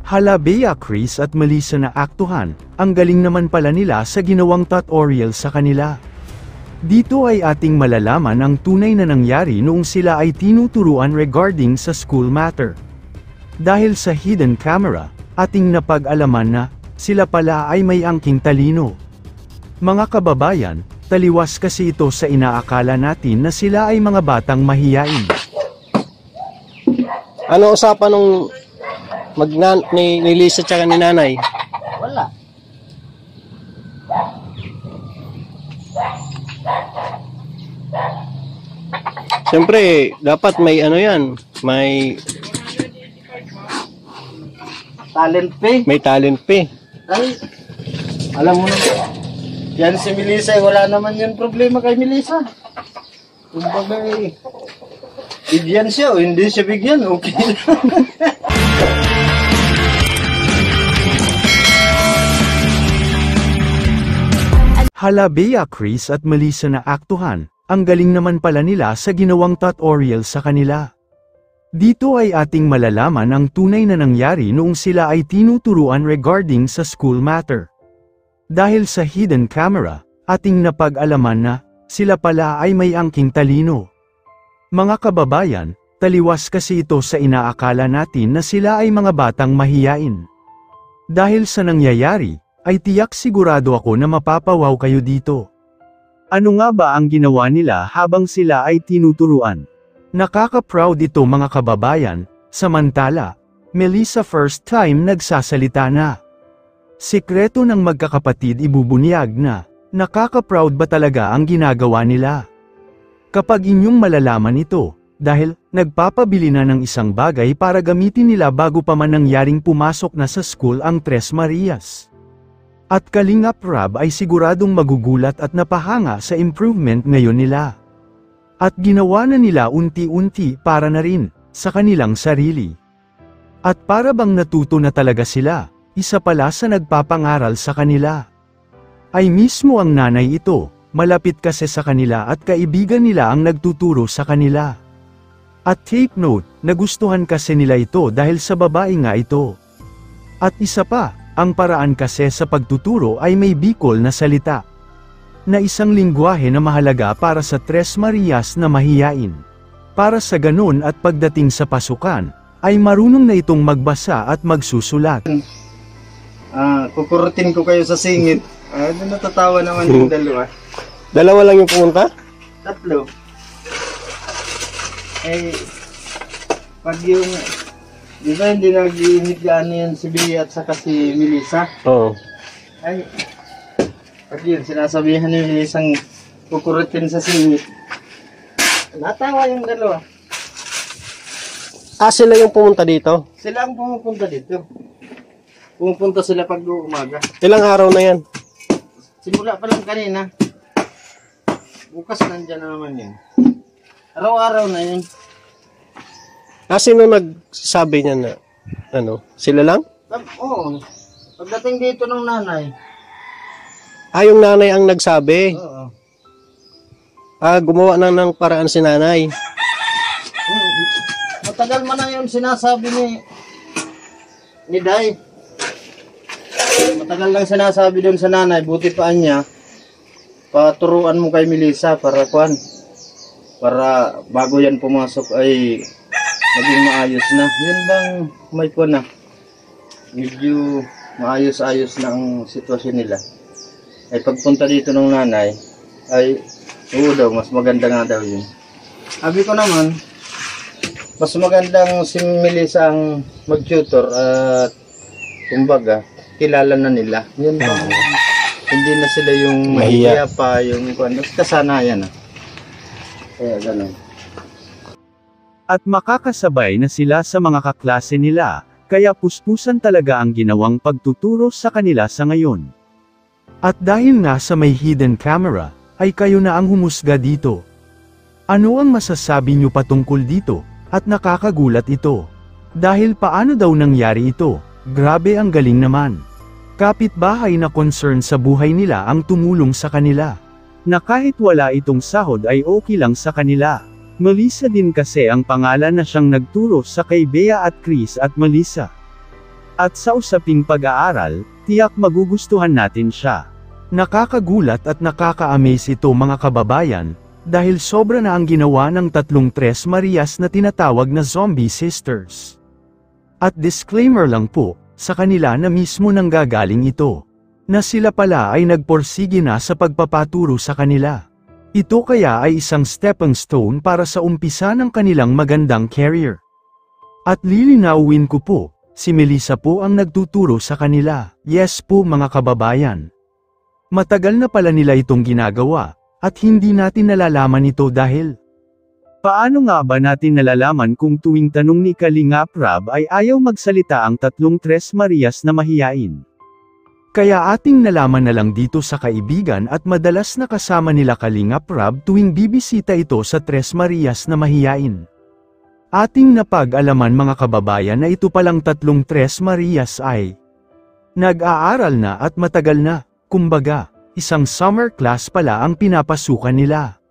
Hala Bea, Chris at Melissa na aktuhan, ang galing naman pala nila sa ginawang tutorial sa kanila. Dito ay ating malalaman ang tunay na nangyari noong sila ay tinuturuan regarding sa school matter. Dahil sa hidden camera, ating napag-alaman na, sila pala ay may angking talino. Mga kababayan, taliwas kasi ito sa inaakala natin na sila ay mga batang mahiyain. Ano usapan nung ni Lisa tsaka ni nanay? Wala. Siyempre, dapat may ano yan, may Talent pay. talent pa. Ay, alam mo naman. Yan si Melissa, wala naman yan problema kay Melissa. Kumbaga bigyan siya o hindi siya bigyan, okay lang. Hala Bea, Chris at Melissa na aktuhan, ang galing naman pala nila sa ginawang tutorial sa kanila. Dito ay ating malalaman ang tunay na nangyari noong sila ay tinuturuan regarding sa school matter. Dahil sa hidden camera, ating napag-alaman na, sila pala ay may angking talino. Mga kababayan, taliwas kasi ito sa inaakala natin na sila ay mga batang mahiyain. Dahil sa nangyayari, ay tiyak sigurado ako na mapapawaw kayo dito. Ano nga ba ang ginawa nila habang sila ay tinuturuan? Nakaka-proud ito mga kababayan, samantala, Melissa first time nagsasalita na. Sikreto ng magkakapatid ibubunyag na, nakaka-proud ba talaga ang ginagawa nila? Kapag inyong malalaman ito, dahil nagpapabili na ng isang bagay para gamitin nila bago pa man nangyaring pumasok na sa school ang Tres Marias. At Kalingap Rab ay siguradong magugulat at napahanga sa improvement ngayon nila. At ginawa na nila unti-unti para na rin sa kanilang sarili. At para bang natuto na talaga sila, isa pala sa nagpapangaral sa kanila. Ay mismo ang nanay ito, malapit kasi sa kanila at kaibigan nila ang nagtuturo sa kanila. At take note, nagustuhan kasi nila ito dahil sa babae nga ito. At isa pa, ang paraan kasi sa pagtuturo ay may Bicol na salita. Na isang lingwahe na mahalaga para sa Tres Marias na mahiyain. Para sa ganun at pagdating sa pasukan, ay marunong na itong magbasa at magsusulat. Kukurutin ko kayo sa singit. Natatawa naman yung dalawa. Dalawa lang yung pumunta? Tatlo. Pag yung di ba hindi nag-iinit gaano yan si Bea at saka si Melissa? Oo. Pag yun, sinasabihan ni Melissa ang kukurutin sa singit. Natawa yung dalawa. Sila yung pumunta dito? Sila ang pumupunta dito. Pumupunta sila pag umaga. Ilang araw na yan? Simula pa lang kanina. Bukas nandyan na naman yan. Araw-araw na yun. Sino nagsabi niya na, sila lang? Oo. Pagdating dito ng nanay. Yung nanay ang nagsabi? Oo. Gumawa na ng paraan si nanay? Matagal man na yun sinasabi ni Day. Matagal lang sinasabi doon sa nanay, buti pa niya, paturuan mo kay Melissa para bago yan pumasok ay maging maayos na. Yun bang may na medyo maayos-ayos na ang sitwasyon nila. Ay pagpunta dito ng nanay, ay daw, mas maganda nga daw yun. Sabi ko naman, mas magandang si Melissa ang mag-tutor at kumbaga, kilala na nila. Yun bang hindi na sila yung mahiya pa, yung kasanayan na. Kaya ganun. At makakasabay na sila sa mga kaklase nila, kaya puspusan talaga ang ginawang pagtuturo sa kanila sa ngayon. At dahil nga sa may hidden camera, ay kayo na ang humusga dito. Ano ang masasabi nyo patungkol dito, at nakakagulat ito? Dahil paano daw nangyari ito? Grabe ang galing naman. Kapitbahay na concern sa buhay nila ang tumulong sa kanila. Na kahit wala itong sahod ay okay lang sa kanila. Melissa din kasi ang pangalan na siyang nagturo sa kay Bea at Chris at Melissa. At sa usaping pag-aaral, tiyak magugustuhan natin siya. Nakakagulat at nakaka-amaze ito mga kababayan, dahil sobra na ang ginawa ng tatlong Tres Marias na tinatawag na zombie sisters. At disclaimer lang po, sa kanila na mismo nanggagaling ito, na sila pala ay nagporsige na sa pagpapaturo sa kanila. Ito kaya ay isang stepping stone para sa umpisa ng kanilang magandang career. At lilinawin ko po, si Melissa po ang nagtuturo sa kanila. Yes po mga kababayan. Matagal na pala nila itong ginagawa, at hindi natin nalalaman ito dahil paano nga ba natin nalalaman kung tuwing tanong ni Kalinga Prab ay ayaw magsalita ang tatlong Tres Marias na mahiyain? Kaya ating nalaman na lang dito sa kaibigan at madalas na kasama nila Kalinga Prab tuwing bibisita ito sa Tres Marias na mahiyain. Ating napag-alaman mga kababayan na ito palang tatlong Tres Marias ay nag-aaral na at matagal na, kumbaga, isang summer class pala ang pinapasukan nila.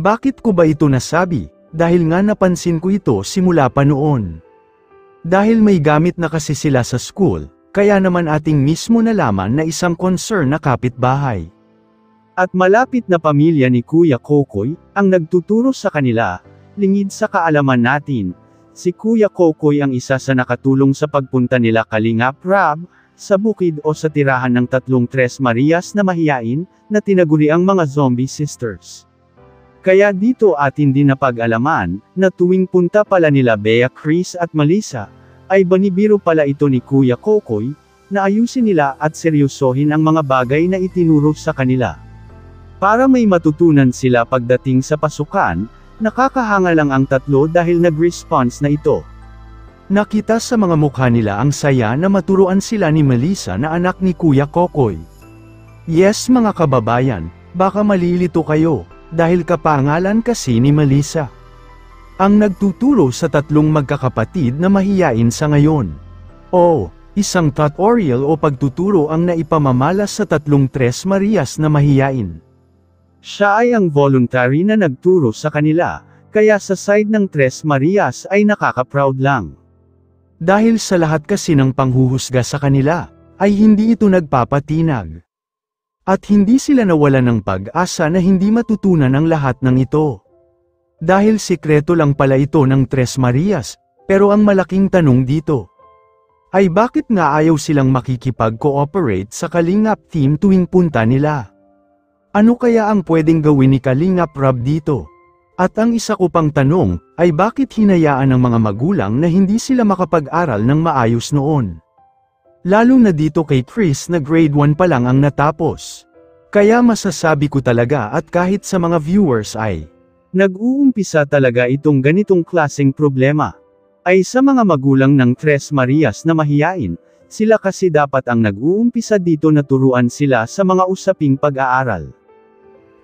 Bakit ko ba ito nasabi? Dahil nga napansin ko ito simula pa noon. Dahil may gamit na kasi sila sa school, kaya naman ating mismo nalaman na isang concern na kapitbahay. At malapit na pamilya ni Kuya Kokoy, ang nagtuturo sa kanila. Lingid sa kaalaman natin, si Kuya Kokoy ang isa sa nakatulong sa pagpunta nila Kalinga Prab, sa bukid o sa tirahan ng tatlong Tres Marias na mahiyain, na tinaguriang mga zombie sisters. Kaya dito atin din napag-alaman, na tuwing punta pala nila Bea Chris at Melissa, ay banibiro pala ito ni Kuya Kokoy, na ayusin nila at seryosohin ang mga bagay na itinuro sa kanila. Para may matutunan sila pagdating sa pasukan, nakakahanga lang ang tatlo dahil nag-response na ito. Nakita sa mga mukha nila ang saya na maturuan sila ni Melissa na anak ni Kuya Kokoy. Yes mga kababayan, baka malilito kayo, dahil kapangalan kasi ni Melissa ang nagtuturo sa tatlong magkakapatid na mahiyain sa ngayon. O, isang tutorial o pagtuturo ang naipamamalas sa tatlong Tres Marias na mahiyain. Siya ay ang voluntary na nagturo sa kanila, kaya sa side ng Tres Marias ay nakaka-proud lang. Dahil sa lahat kasi ng panghuhusga sa kanila, ay hindi ito nagpapatinag. At hindi sila nawala ng pag-asa na hindi matutunan ang lahat ng ito. Dahil sikreto lang pala ito ng Tres Marias, pero ang malaking tanong dito ay bakit nga ayaw silang makikipag-cooperate sa Kalingap team tuwing punta nila? Ano kaya ang pwedeng gawin ni Kalingap Rob dito? At ang isa ko pang tanong, ay bakit hinayaan ng mga magulang na hindi sila makapag-aral ng maayos noon? Lalo na dito kay Chris na grade 1 pa lang ang natapos. Kaya masasabi ko talaga at kahit sa mga viewers ay nag-uumpisa talaga itong ganitong klaseng problema. Ay sa mga magulang ng Tres Marias na mahiyain, sila kasi dapat ang nag-uumpisa dito na turuan sila sa mga usaping pag-aaral.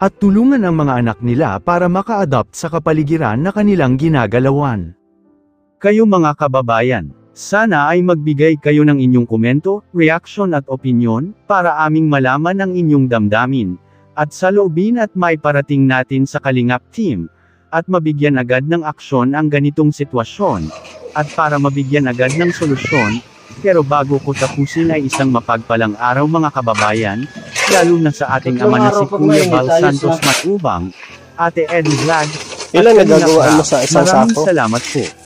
At tulungan ang mga anak nila para maka-adopt sa kapaligiran na kanilang ginagalawan. Kayo mga kababayan, sana ay magbigay kayo ng inyong komento, reaction at opinyon, para aming malaman ang inyong damdamin, at saloobin at may parating natin sa Kalingap team, at mabigyan agad ng aksyon ang ganitong sitwasyon, at para mabigyan agad ng solusyon. Pero bago ko tapusin ay isang mapagpalang araw mga kababayan, lalo na sa ating ama na si Kuya Bal Santos Matubang, Ate Eddie Vlog, Ilan nagagawa mo sa isang maraming sako? salamat po.